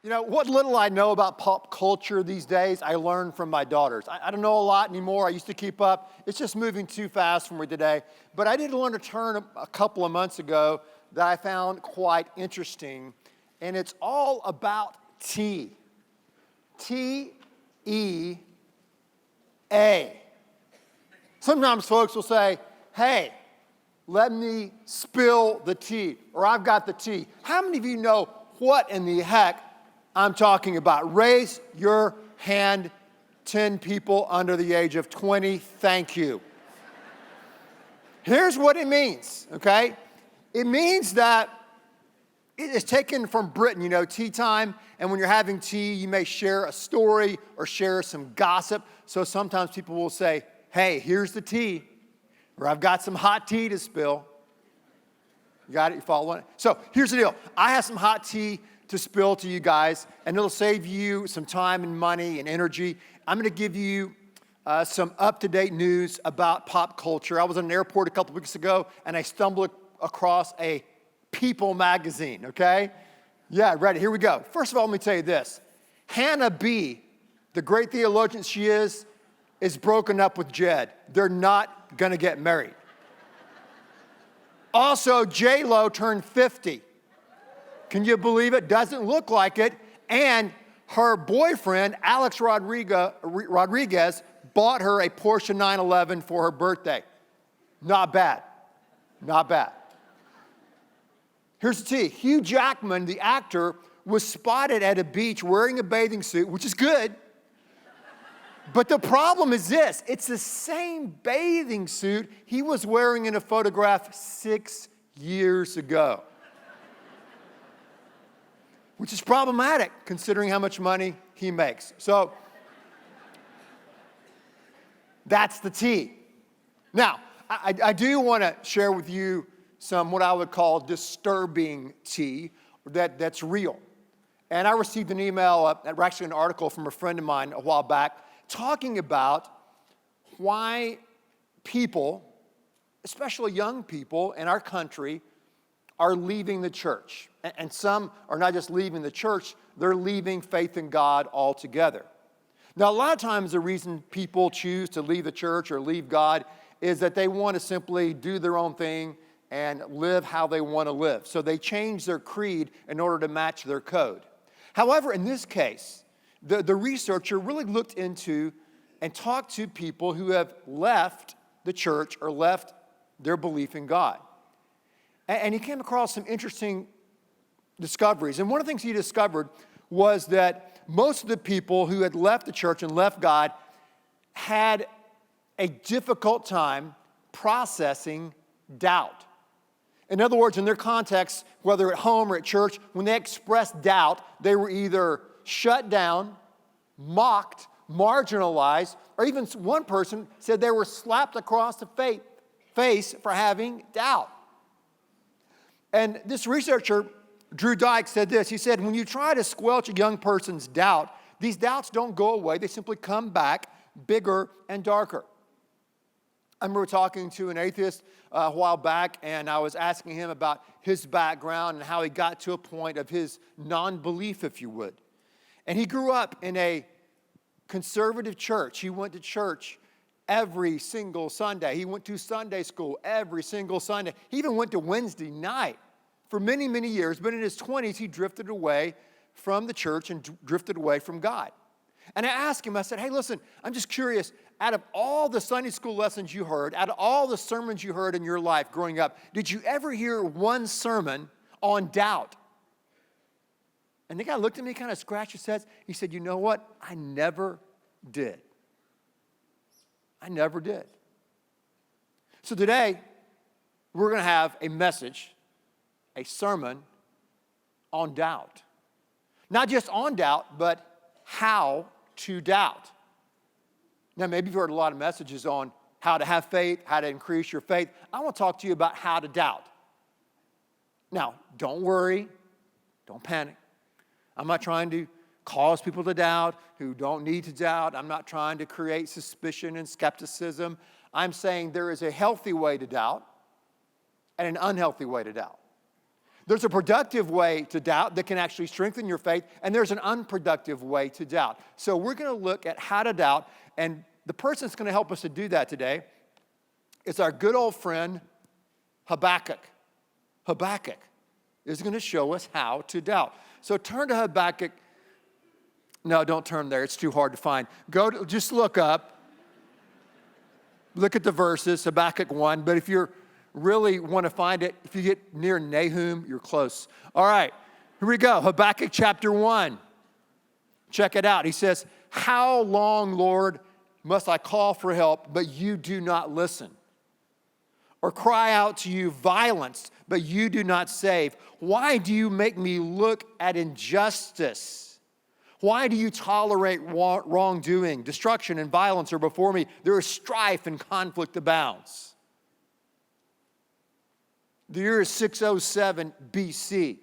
You know, what little I know about pop culture these days, I learned from my daughters. I don't know a lot anymore. I used to keep up. It's just moving too fast for me today. But I did learn a term a couple of months ago that I found quite interesting, and it's all about tea. T-E-A. Sometimes folks will say, hey, let me spill the tea, or I've got the tea. How many of you know what in the heck I'm talking about? Raise your hand. 10 people under the age of 20. Thank you. Here's what it means, okay? It means that it is taken from Britain, you know, tea time. And when you're having tea, you may share a story or share some gossip. So sometimes people will say, hey, here's the tea, or I've got some hot tea to spill. You got it? You following it? So here's the deal. I have some hot tea to spill to you guys, and it'll save you some time and money and energy. I'm going to give you some up-to-date news about pop culture. I was in an airport a couple weeks ago, and I stumbled across a People magazine, okay? Yeah, ready. Here we go. First of all, let me tell you this. Hannah B., the great theologian she is broken up with Jed. They're not going to get married. Also, J-Lo turned 50. Can you believe it? Doesn't look like it. And her boyfriend, Alex Rodriguez, bought her a Porsche 911 for her birthday. Not bad. Not bad. Here's the tea. Hugh Jackman, the actor, was spotted at a beach wearing a bathing suit, which is good. But the problem is this. It's the same bathing suit he was wearing in a photograph 6 years ago. Which is problematic considering how much money he makes. So that's the tea. Now, I do want to share with you some what I would call disturbing tea that's real. And I received an email, actually an article from a friend of mine a while back, talking about why people, especially young people in our country, are leaving the church. And some are not just leaving the church, they're leaving faith in God altogether. Now, a lot of times the reason people choose to leave the church or leave God is that they want to simply do their own thing and live how they want to live. So they change their creed in order to match their code. However, in this case, the researcher really looked into and talked to people who have left the church or left their belief in God. And he came across some interesting discoveries. And one of the things he discovered was that most of the people who had left the church and left God had a difficult time processing doubt. In other words, in their context, whether at home or at church, when they expressed doubt, they were either shut down, mocked, marginalized, or even one person said they were slapped across the face for having doubt. And this researcher, Drew Dyke, said this. He said, when you try to squelch a young person's doubt, these doubts don't go away. They simply come back bigger and darker. I remember talking to an atheist a while back, and I was asking him about his background and how he got to a point of his non-belief, if you would. And he grew up in a conservative church. He went to church every single Sunday. He went to Sunday school every single Sunday. He even went to Wednesday night for many, many years. But in his 20s, he drifted away from the church and drifted away from God. And I asked him, I said, hey, listen, I'm just curious, out of all the Sunday school lessons you heard, out of all the sermons you heard in your life growing up, did you ever hear one sermon on doubt? And the guy looked at me, kind of scratched his head. He said, you know what? I never did. I never did. So today, we're going to have a message, a sermon on doubt. Not just on doubt, but how to doubt. Now, maybe you've heard a lot of messages on how to have faith, how to increase your faith. I want to talk to you about how to doubt. Now, don't worry. Don't panic. I'm not trying to cause people to doubt who don't need to doubt. I'm not trying to create suspicion and skepticism. I'm saying there is a healthy way to doubt and an unhealthy way to doubt. There's a productive way to doubt that can actually strengthen your faith, and there's an unproductive way to doubt. So we're going to look at how to doubt, and the person that's going to help us to do that today is our good old friend, Habakkuk. Habakkuk is going to show us how to doubt. So turn to Habakkuk. No, don't turn there. It's too hard to find. Just look up. Look at the verses, Habakkuk 1. But if you really want to find it, if you get near Nahum, you're close. All right, here we go. Habakkuk chapter 1. Check it out. He says, "How long, Lord, must I call for help, but you do not listen? Or cry out to you violence, but you do not save? Why do you make me look at injustice? Why do you tolerate wrongdoing? Destruction and violence are before me. There is strife and conflict abounds." The year is 607 BC.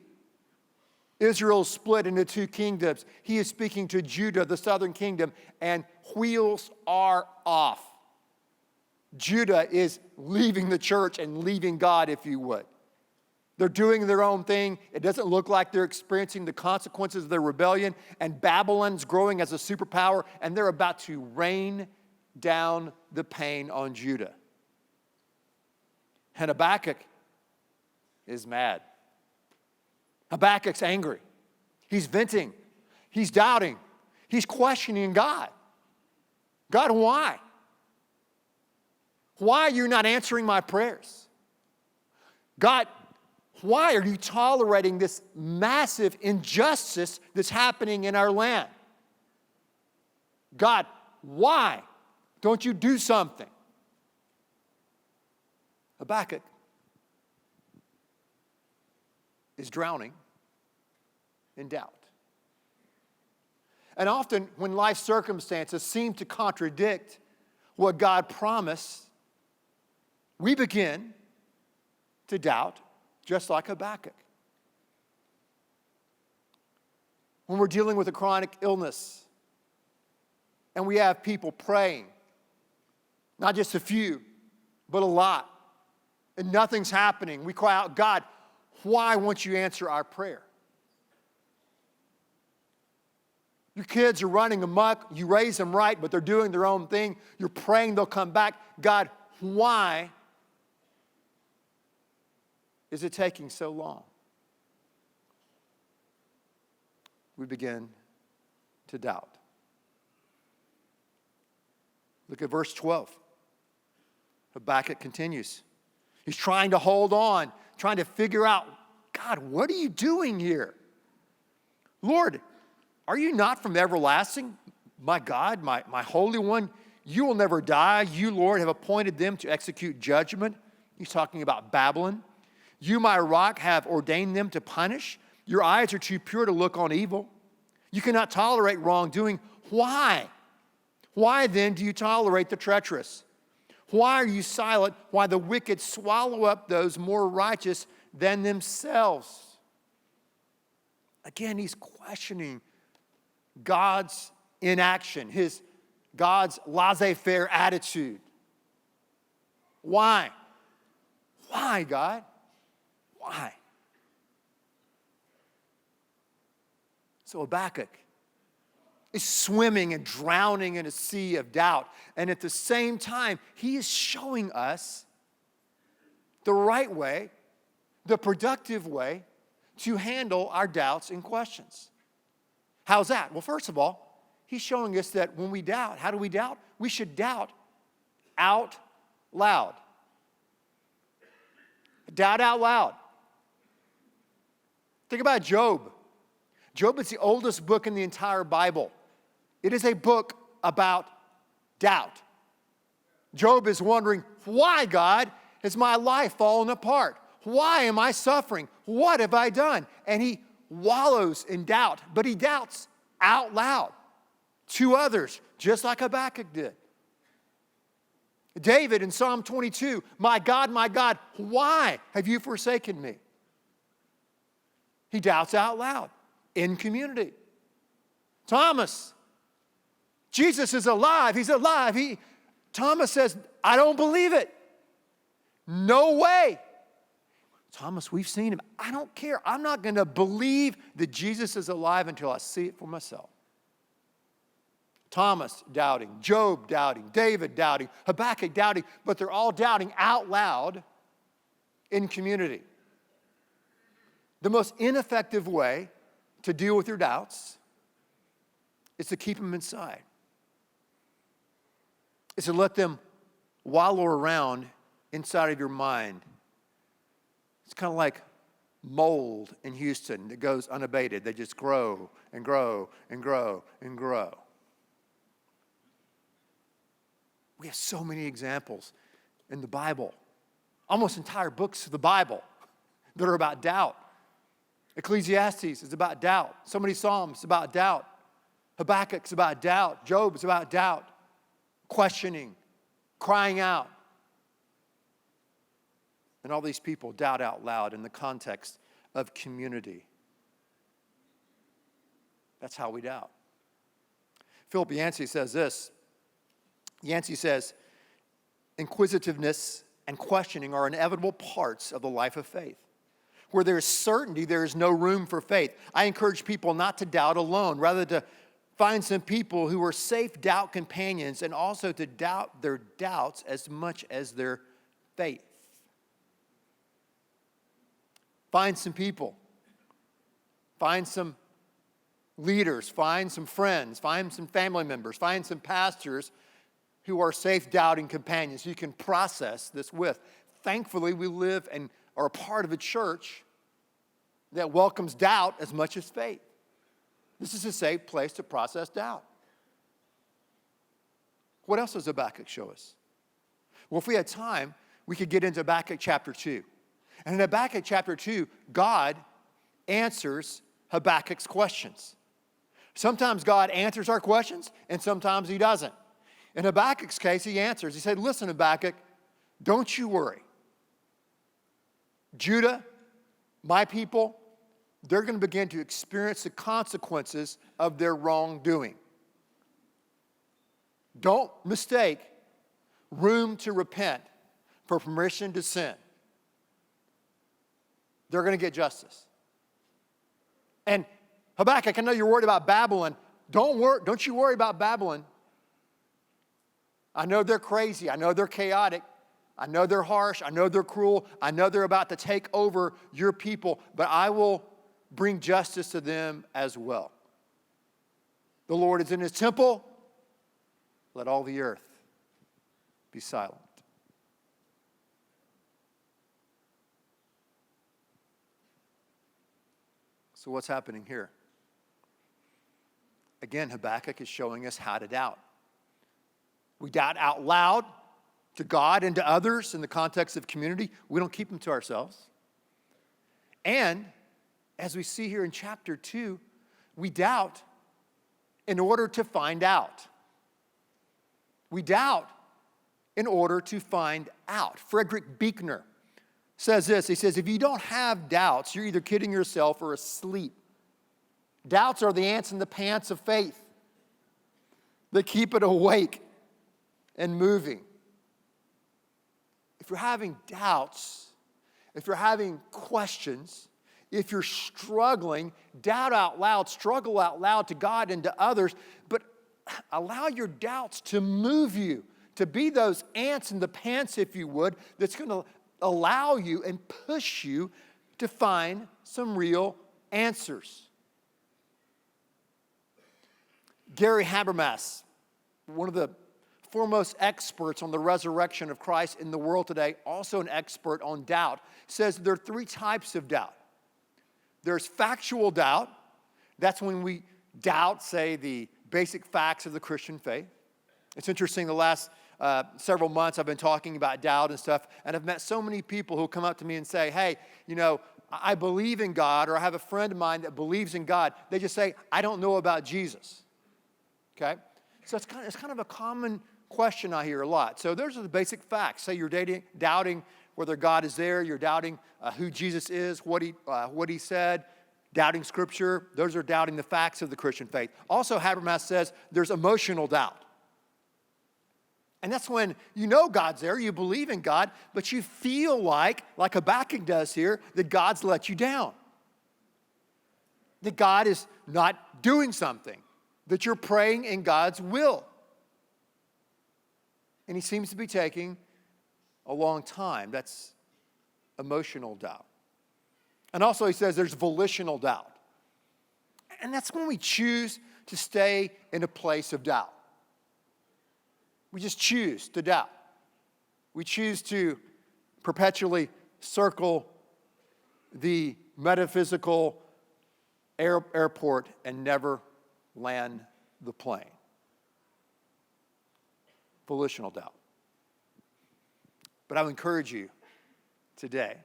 Israel is split into two kingdoms. He is speaking to Judah, the southern kingdom, and wheels are off. Judah is leaving the church and leaving God, if you would. They're doing their own thing. It doesn't look like they're experiencing the consequences of their rebellion. And Babylon's growing as a superpower, and they're about to rain down the pain on Judah. And Habakkuk is mad. Habakkuk's angry. He's venting. He's doubting. He's questioning God. God, why? Why are you not answering my prayers? God, why are you tolerating this massive injustice that's happening in our land? God, why don't you do something? Habakkuk is drowning in doubt. And often when life circumstances seem to contradict what God promised, we begin to doubt, just like Habakkuk. When we're dealing with a chronic illness and we have people praying, not just a few, but a lot, and nothing's happening, we cry out, God, why won't you answer our prayer? Your kids are running amok, you raise them right, but they're doing their own thing. You're praying they'll come back. God, why is it taking so long? We begin to doubt. Look at verse 12. Habakkuk continues. He's trying to hold on, trying to figure out, God, what are you doing here? Lord, are you not from everlasting? My God, my Holy One, you will never die. You, Lord, have appointed them to execute judgment. He's talking about Babylon. You, my rock, have ordained them to punish. Your eyes are too pure to look on evil. You cannot tolerate wrongdoing. Why? Why then do you tolerate the treacherous? Why are you silent? Why the wicked swallow up those more righteous than themselves? Again, he's questioning God's inaction, God's laissez-faire attitude. Why? Why, God? Why? So Habakkuk is swimming and drowning in a sea of doubt. And at the same time, he is showing us the right way, the productive way to handle our doubts and questions. How's that? Well, first of all, he's showing us that when we doubt, how do we doubt? We should doubt out loud. Doubt out loud. Think about Job. Job is the oldest book in the entire Bible. It is a book about doubt. Job is wondering, why, God, has my life fallen apart? Why am I suffering? What have I done? And he wallows in doubt, but he doubts out loud to others, just like Habakkuk did. David in Psalm 22, my God, why have you forsaken me? He doubts out loud in community. Thomas, Jesus is alive. He's alive. Thomas says, I don't believe it. No way. Thomas, we've seen him. I don't care. I'm not going to believe that Jesus is alive until I see it for myself. Thomas doubting, Job doubting, David doubting, Habakkuk doubting, but they're all doubting out loud in community. The most ineffective way to deal with your doubts is to keep them inside. It's to let them wallow around inside of your mind. It's kind of like mold in Houston that goes unabated. They just grow and grow and grow and grow. We have so many examples in the Bible, almost entire books of the Bible that are about doubt. Ecclesiastes is about doubt. So many Psalms about doubt. Habakkuk's about doubt. Job is about doubt. Questioning, crying out. And all these people doubt out loud in the context of community. That's how we doubt. Philip Yancey says this. Yancey says, inquisitiveness and questioning are inevitable parts of the life of faith. Where there is certainty, there is no room for faith. I encourage people not to doubt alone, rather to find some people who are safe doubt companions and also to doubt their doubts as much as their faith. Find some people. Find some leaders. Find some friends. Find some family members. Find some pastors who are safe doubting companions you can process this with. Thankfully, we live and are a part of a church that welcomes doubt as much as faith. This is a safe place to process doubt. What else does Habakkuk show us? Well, if we had time, we could get into Habakkuk chapter 2. And in Habakkuk chapter 2, God answers Habakkuk's questions. Sometimes God answers our questions, and sometimes he doesn't. In Habakkuk's case, he answers. He said, listen, Habakkuk, don't you worry. Judah, my people, they're going to begin to experience the consequences of their wrongdoing. Don't mistake room to repent for permission to sin. They're going to get justice. And Habakkuk, I know you're worried about Babylon. Don't you worry about Babylon. I know they're crazy. I know they're chaotic. I know they're harsh. I know they're cruel. I know they're about to take over your people, but I will bring justice to them as well. The Lord is in his temple. Let all the earth be silent. So what's happening here? Again, Habakkuk is showing us how to doubt. We doubt out loud to God and to others in the context of community. We don't keep them to ourselves. And as we see here in chapter 2, we doubt in order to find out. We doubt in order to find out. Frederick Buechner says this. He says, if you don't have doubts, you're either kidding yourself or asleep. Doubts are the ants in the pants of faith. They keep it awake and moving. If you're having doubts, if you're having questions, if you're struggling, doubt out loud, struggle out loud to God and to others, but allow your doubts to move you, to be those ants in the pants, if you would, that's going to allow you and push you to find some real answers. Gary Habermas, one of the foremost experts on the resurrection of Christ in the world today, also an expert on doubt, says there are 3 types of doubt. There's factual doubt. That's when we doubt, say, the basic facts of the Christian faith. It's interesting, the last several months I've been talking about doubt and stuff, and I've met so many people who come up to me and say, hey, you know, I believe in God, or I have a friend of mine that believes in God. They just say, I don't know about Jesus. Okay? So it's kind of a common question I hear a lot. So those are the basic facts. Say you're doubting whether God is there. You're doubting who Jesus is, what he said, doubting Scripture. Those are doubting the facts of the Christian faith. Also, Habermas says there's emotional doubt. And that's when you know God's there, you believe in God, but you feel like Habakkuk does here, that God's let you down. That God is not doing something, that you're praying in God's will. And he seems to be taking a long time. That's emotional doubt. And also he says there's volitional doubt. And that's when we choose to stay in a place of doubt. We just choose to doubt. We choose to perpetually circle the metaphysical airport and never land the plane. Volitional doubt. But I would encourage you today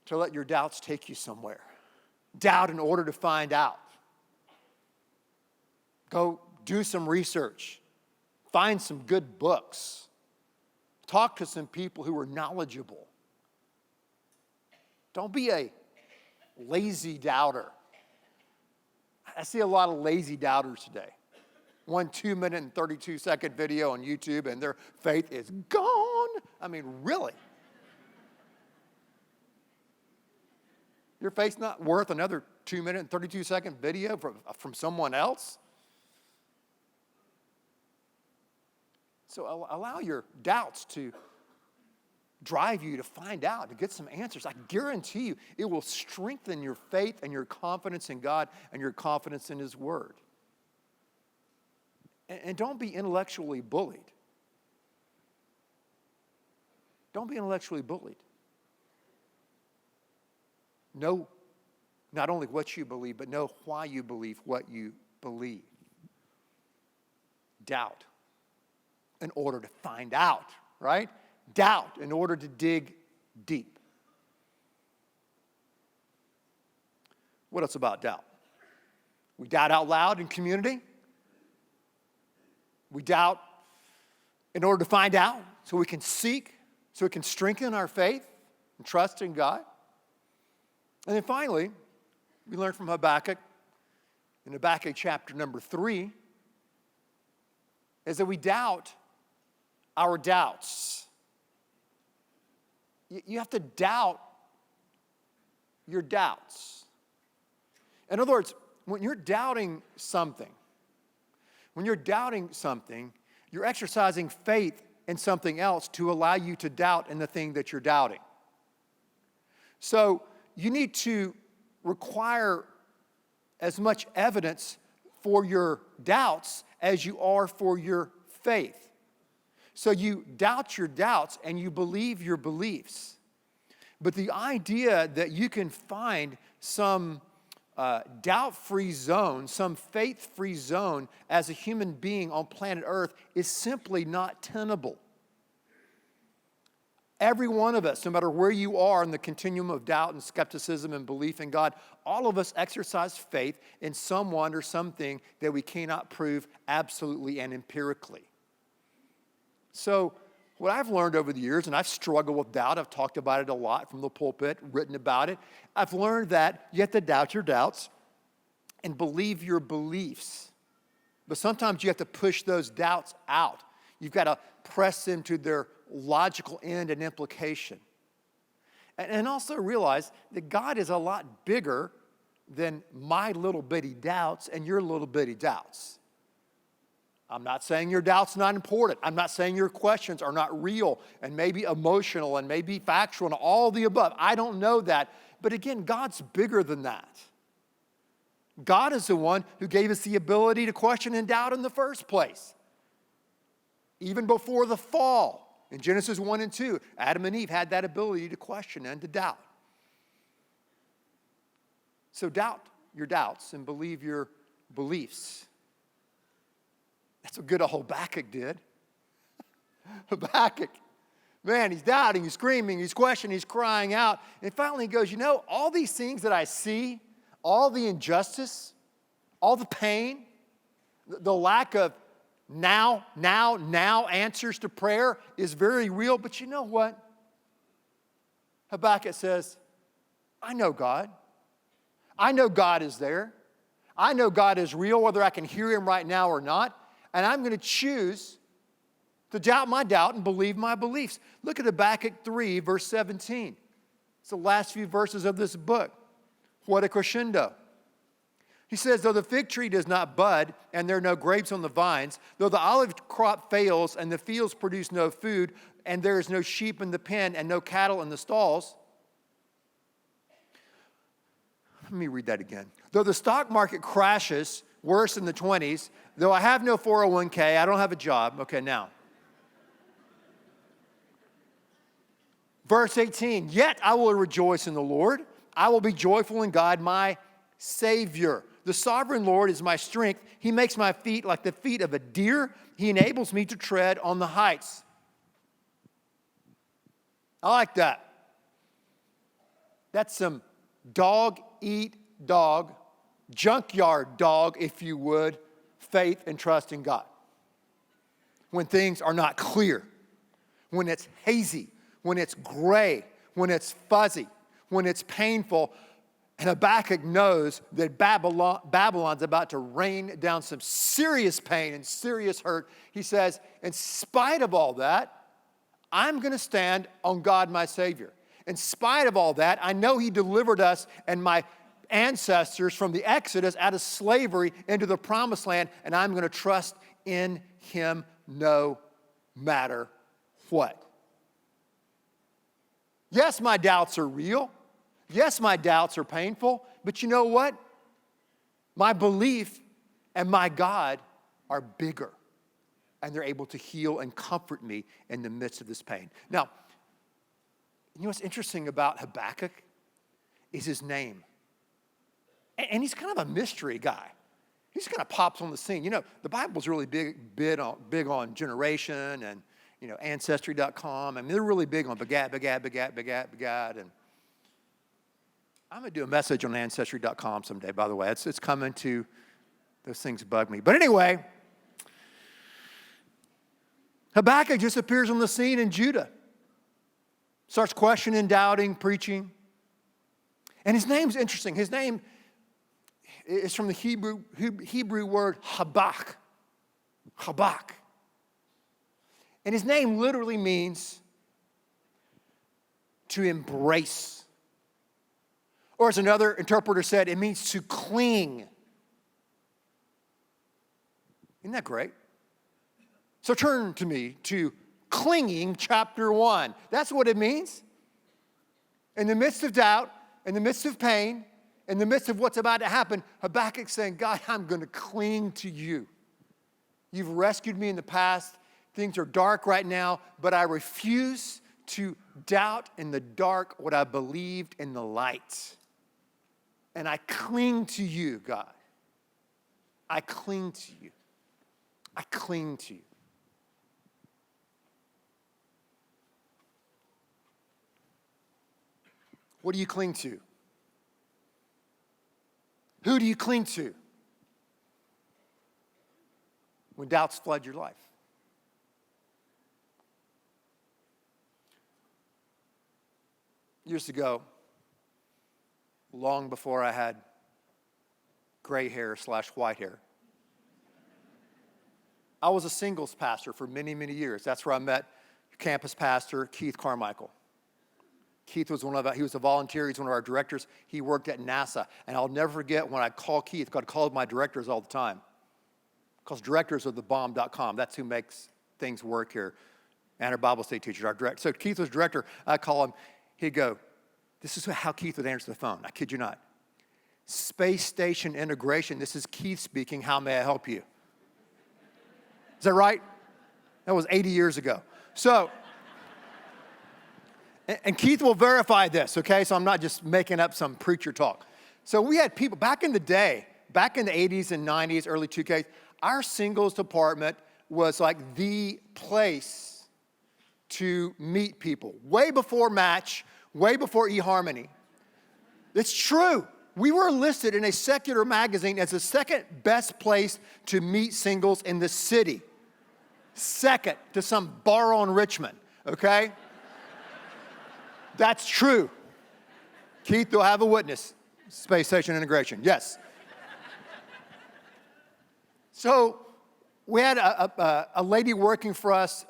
to let your doubts take you somewhere. Doubt in order to find out. Go do some research. Find some good books. Talk to some people who are knowledgeable. Don't be a lazy doubter. I see a lot of lazy doubters today. 1 2-minute and 32-second video on YouTube and their faith is gone. I mean, really? Your faith's not worth another 2-minute and 32-second video from someone else? So allow your doubts to drive you to find out, to get some answers. I guarantee you it will strengthen your faith and your confidence in God and your confidence in His Word. And don't be intellectually bullied. Don't be intellectually bullied. Know not only what you believe, but know why you believe what you believe. Doubt in order to find out, right? Doubt in order to dig deep. What else about doubt? We doubt out loud in community. We doubt in order to find out, so we can seek, so we can strengthen our faith and trust in God. And then finally, we learn from Habakkuk, in Habakkuk chapter number 3, is that we doubt our doubts. You have to doubt your doubts. In other words, when you're doubting something, you're exercising faith in something else to allow you to doubt in the thing that you're doubting. So you need to require as much evidence for your doubts as you are for your faith. So you doubt your doubts and you believe your beliefs. But the idea that you can find some doubt-free zone, some faith-free zone as a human being on planet Earth is simply not tenable. Every one of us, no matter where you are in the continuum of doubt and skepticism and belief in God, all of us exercise faith in someone or something that we cannot prove absolutely and empirically. So what I've learned over the years, and I've struggled with doubt, I've talked about it a lot from the pulpit, written about it. I've learned that you have to doubt your doubts and believe your beliefs. But sometimes you have to push those doubts out. You've got to press them to their logical end and implication. And also realize that God is a lot bigger than my little bitty doubts and your little bitty doubts. I'm not saying your doubt's not important. I'm not saying your questions are not real and maybe emotional and maybe factual and all the above. I don't know that. But again, God's bigger than that. God is the one who gave us the ability to question and doubt in the first place. Even before the fall, in Genesis 1 and 2, Adam and Eve had that ability to question and to doubt. So doubt your doubts and believe your beliefs. That's what good old Habakkuk did. Habakkuk, man, he's doubting, he's screaming, he's questioning, he's crying out. And finally he goes, all these things that I see, all the injustice, all the pain, the lack of now answers to prayer is very real. But you know what? Habakkuk says, I know God. I know God is there. I know God is real, whether I can hear Him right now or not. And I'm going to choose to doubt my doubt and believe my beliefs. Look at Habakkuk 3, verse 17. It's the last few verses of this book. What a crescendo. He says, though the fig tree does not bud and there are no grapes on the vines, though the olive crop fails and the fields produce no food, and there is no sheep in the pen and no cattle in the stalls. Let me read that again. Though the stock market crashes worse in the 20s, though I have no 401k, I don't have a job. Okay, now. Verse 18, yet I will rejoice in the Lord. I will be joyful in God, my Savior. The sovereign Lord is my strength. He makes my feet like the feet of a deer. He enables me to tread on the heights. I like that. That's some dog-eat-dog, junkyard dog, if you would, faith and trust in God. When things are not clear, when it's hazy, when it's gray, when it's fuzzy, when it's painful. And Habakkuk knows that Babylon's about to rain down some serious pain and serious hurt. He says, in spite of all that, I'm going to stand on God, my Savior. In spite of all that, I know He delivered us and my ancestors from the Exodus out of slavery into the promised land, and I'm going to trust in Him no matter what. Yes, my doubts are real. Yes, my doubts are painful, but you know what? My belief and my God are bigger, and they're able to heal and comfort me in the midst of this pain. Now, you know what's interesting about Habakkuk is his name. And he's kind of a mystery guy. He just kind of pops on the scene. You know, the Bible's really big on generation and, you know, Ancestry.com. I mean, they're really big on begat. And I'm going to do a message on Ancestry.com someday, by the way. It's coming to, those things bug me. But anyway, Habakkuk just appears on the scene in Judah. Starts questioning, doubting, preaching. And his name's interesting. His name is from the Hebrew word Habakkuk. Habakkuk. And his name literally means to embrace. Or as another interpreter said, it means to cling. Isn't that great? So turn to me to Clinging, chapter 1. That's what it means. In the midst of doubt, in the midst of pain, in the midst of what's about to happen, Habakkuk's saying, God, I'm going to cling to you. You've rescued me in the past. Things are dark right now, but I refuse to doubt in the dark what I believed in the light. And I cling to you, God. I cling to you. I cling to you. What do you cling to? Who do you cling to when doubts flood your life? Years ago, long before I had gray hair / white hair, I was a singles pastor for many, many years. That's where I met campus pastor Keith Carmichael. Keith was he was a volunteer. He's one of our directors. He worked at NASA. And I'll never forget when I call Keith, God called my directors all the time. Because directors are thebomb.com. That's who makes things work here. And our Bible study teachers, our director. So Keith was director. I call him. He'd go, this is how Keith would answer the phone. I kid you not. Space station integration. This is Keith speaking. How may I help you? Is that right? That was 80 years ago. So, and Keith will verify this, okay? So I'm not just making up some preacher talk. So we had people, back in the day, back in the 80s and 90s, early 2Ks, our singles department was like the place to meet people. Way before Match, way before eHarmony. It's true. We were listed in a secular magazine as the second best place to meet singles in the city. Second to some bar in Richmond, okay? That's true. Keith, you'll have a witness. Space station integration, yes. So We had a lady working for us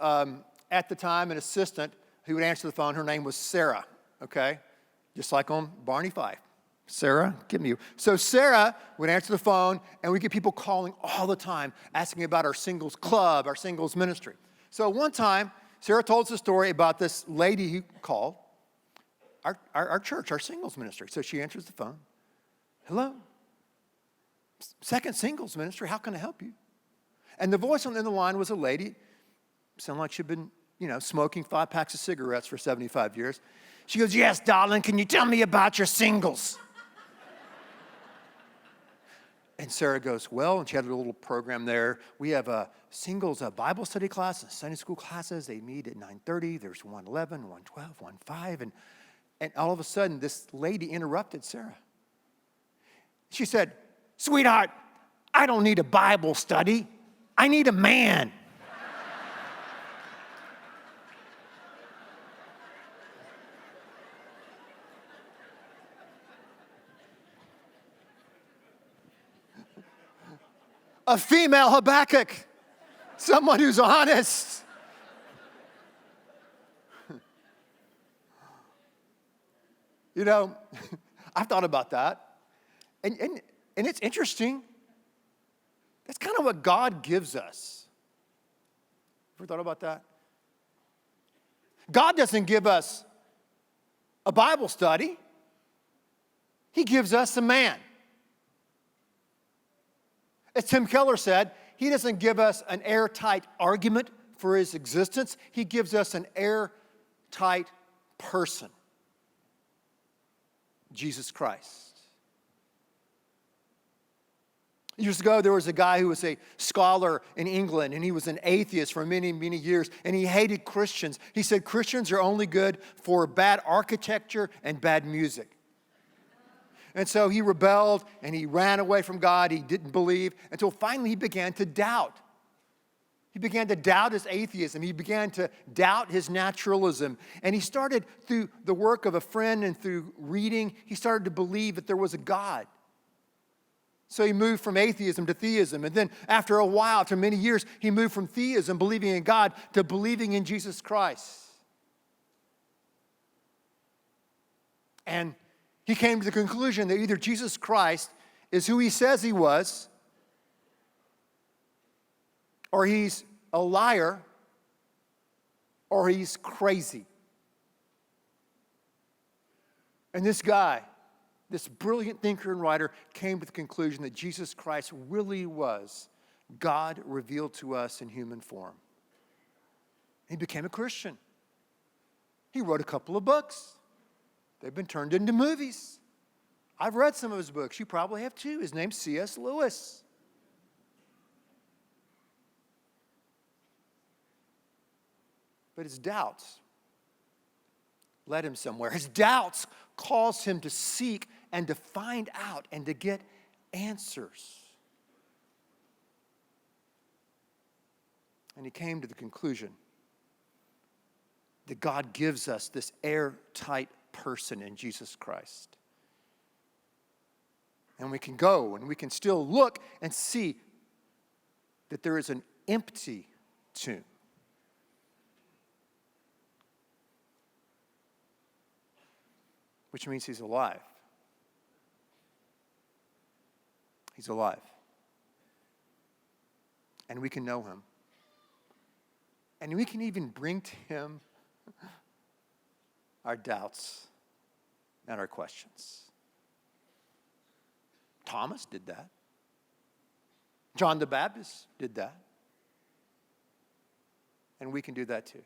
at the time, an assistant who would answer the phone. Her name was Sarah, okay? Just like on Barney Fife. Sarah, give me you. So Sarah would answer the phone, and we get people calling all the time, asking about our singles club, our singles ministry. So one time, Sarah told us a story about this lady who called our church, our singles ministry. So she answers the phone. Hello, Second Singles Ministry, how can I help you? And the voice on the end of the line was a lady, sounded like she'd been, smoking 5 packs of cigarettes for 75 years. She goes, yes, darling, can you tell me about your singles? And Sarah goes, well, and she had a little program there. We have a singles Bible study class and Sunday school classes. They meet at 9:30. There's 1:11, 1:12, 1:05. And all of a sudden, this lady interrupted Sarah. She said, sweetheart, I don't need a Bible study. I need a man. A female Habakkuk, someone who's honest. I've thought about that. And it's interesting. That's kind of what God gives us. Ever thought about that? God doesn't give us a Bible study. He gives us a man. As Tim Keller said, he doesn't give us an airtight argument for his existence. He gives us an airtight person. Jesus Christ. Years ago, there was a guy who was a scholar in England, and he was an atheist for many, many years, and he hated Christians. He said Christians are only good for bad architecture and bad music. And so he rebelled, and he ran away from God. He didn't believe until finally he began to doubt. He began to doubt his atheism. He began to doubt his naturalism. And he started, through the work of a friend and through reading, he started to believe that there was a God. So he moved from atheism to theism. And then after a while, after many years, he moved from theism, believing in God, to believing in Jesus Christ. And he came to the conclusion that either Jesus Christ is who he says he was, or he's a liar, or he's crazy. And this guy, this brilliant thinker and writer, came to the conclusion that Jesus Christ really was God revealed to us in human form. He became a Christian. He wrote a couple of books. They've been turned into movies. I've read some of his books. You probably have too. His name's C.S. Lewis. But his doubts led him somewhere. His doubts caused him to seek and to find out and to get answers. And he came to the conclusion that God gives us this airtight person in Jesus Christ. And we can go and we can still look and see that there is an empty tomb. Which means he's alive. He's alive. And we can know him. And we can even bring to him our doubts and our questions. Thomas did that. John the Baptist did that. And we can do that too.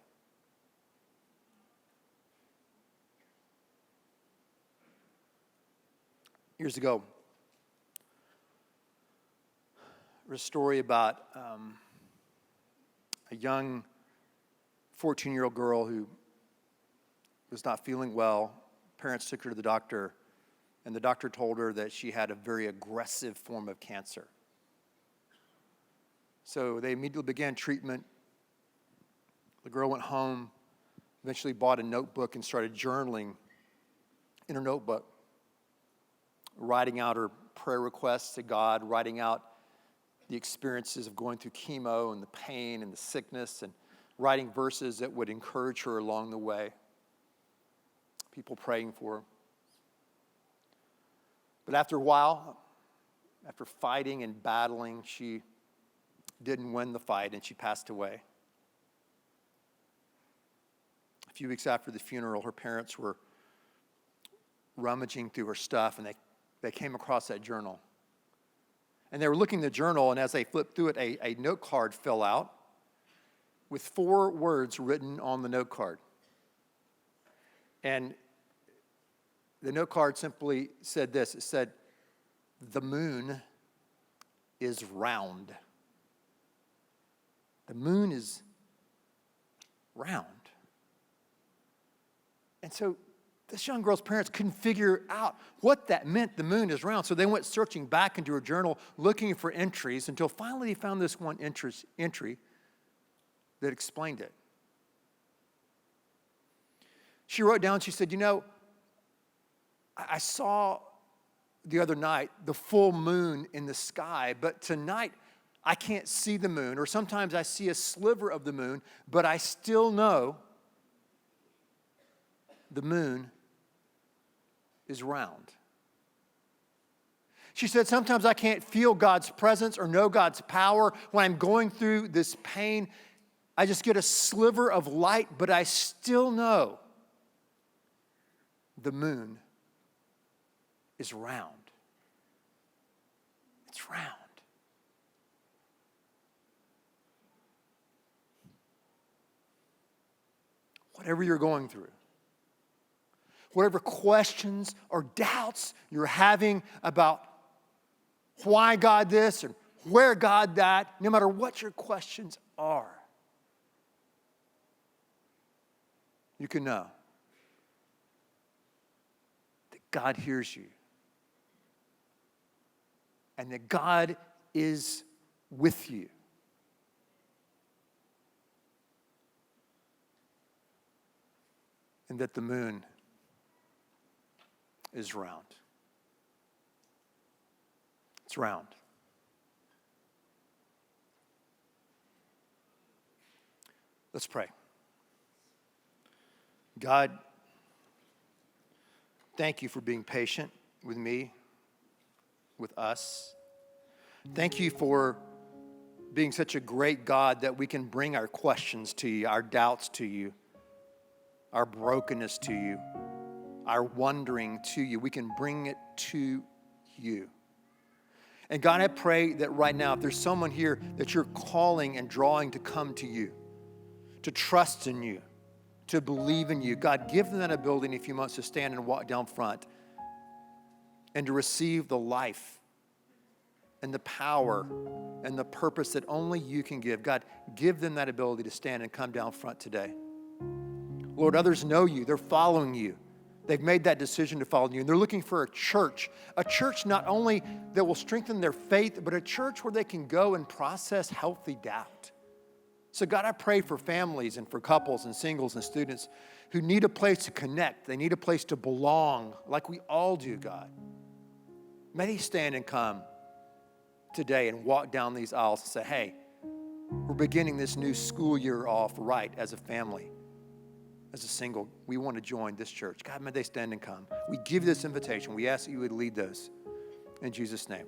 Years ago, there was a story about a young 14-year-old girl who was not feeling well. Parents took her to the doctor, and the doctor told her that she had a very aggressive form of cancer. So they immediately began treatment. The girl went home, eventually bought a notebook and started journaling in her notebook, writing out her prayer requests to God, writing out the experiences of going through chemo and the pain and the sickness, and writing verses that would encourage her along the way. People praying for her. But after a while, after fighting and battling, she didn't win the fight and she passed away. A few weeks after the funeral, her parents were rummaging through her stuff, and they came across that journal. And they were looking at the journal, and as they flipped through it, a note card fell out with 4 words written on the note card. And the note card simply said this. It said, "The moon is round." The moon is round. And so this young girl's parents couldn't figure out what that meant, the moon is round. So they went searching back into her journal, looking for entries, until finally they found this one entry that explained it. She wrote down, she said, I saw the other night the full moon in the sky, but tonight I can't see the moon, or sometimes I see a sliver of the moon, but I still know the moon is round. She said, sometimes I can't feel God's presence or know God's power. When I'm going through this pain, I just get a sliver of light, but I still know the moon is round. It's round. Whatever you're going through, whatever questions or doubts you're having about why God this and where God that, no matter what your questions are, you can know that God hears you and that God is with you. And that the moon is round. It's round. Let's pray. God, thank you for being patient with me, with us. Thank you for being such a great God that we can bring our questions to you, our doubts to you, our brokenness to you, our wondering to you. We can bring it to you. And God, I pray that right now, if there's someone here that you're calling and drawing to come to you, to trust in you, to believe in you, God, give them that ability in a few months to stand and walk down front and to receive the life and the power and the purpose that only you can give. God, give them that ability to stand and come down front today. Lord, others know you. They're following you. They've made that decision to follow you. And they're looking for a church not only that will strengthen their faith, but a church where they can go and process healthy doubt. So God, I pray for families and for couples and singles and students who need a place to connect. They need a place to belong like we all do, God. May they stand and come today and walk down these aisles and say, hey, we're beginning this new school year off right as a family. As a single, we want to join this church. God, may they stand and come. We give you this invitation. We ask that you would lead those. In Jesus' name.